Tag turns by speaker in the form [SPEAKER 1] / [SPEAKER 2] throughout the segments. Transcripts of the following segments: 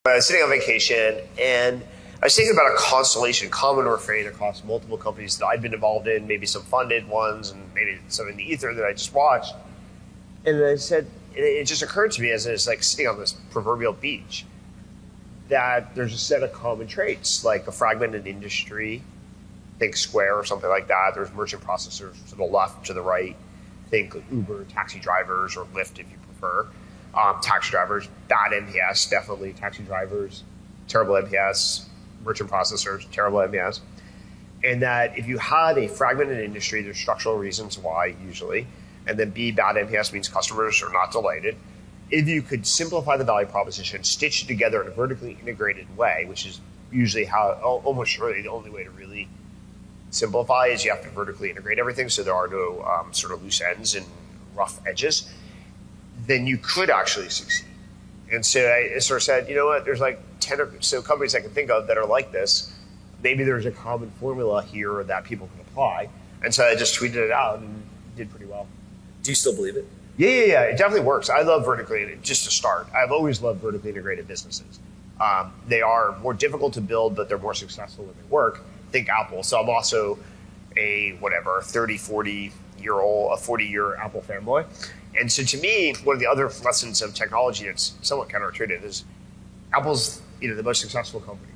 [SPEAKER 1] I was sitting on vacation and I was thinking about a constellation, common refrain across multiple companies that I'd been involved in, maybe some funded ones and maybe some in the ether that I just watched. And I said, it just occurred to me as I was like sitting on this proverbial beach that there's a set of common traits, like a fragmented industry, think Square or something like that. There's merchant processors to the left, to the right. Think Uber, taxi drivers, or Lyft if you prefer. Taxi drivers, bad NPS, definitely. Taxi drivers, terrible NPS. Merchant processors, terrible NPS. And that if you had a fragmented industry, there's structural reasons why usually. And then B, bad NPS means customers are not delighted. If you could simplify the value proposition, stitch it together in a vertically integrated way, which is usually how, almost surely the only way to really simplify is you have to vertically integrate everything so there are no sort of loose ends and rough edges, then you could actually succeed. And so I sort of said, you know what, there's like 10 or so companies I can think of that are like this. Maybe there's a common formula here that people can apply. And so I just tweeted it out and did pretty well.
[SPEAKER 2] Do you still believe it?
[SPEAKER 1] Yeah, it definitely works. I love vertically integrated, just to start. I've always loved vertically integrated businesses. They are more difficult to build, but they're more successful when they work. Think Apple. So I'm also a 40-year Apple fanboy. And so to me, one of the other lessons of technology that's somewhat counterintuitive is Apple's the most successful company.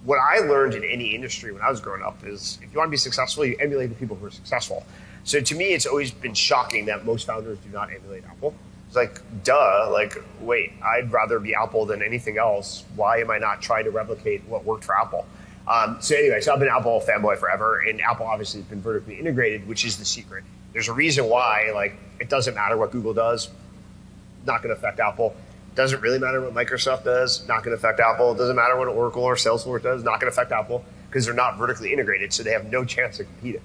[SPEAKER 1] What I learned in any industry when I was growing up is if you want to be successful, you emulate the people who are successful. So to me, it's always been shocking that most founders do not emulate Apple. It's like, duh, like, wait, I'd rather be Apple than anything else. Why am I not trying to replicate what worked for Apple? So anyway, I've been an Apple fanboy forever, and Apple obviously has been vertically integrated, which is the secret. There's a reason why, like, it doesn't matter what Google does, not going to affect Apple. Doesn't really matter what Microsoft does, not going to affect Apple. It doesn't matter what Oracle or Salesforce does, not going to affect Apple, because they're not vertically integrated, so they have no chance of competing.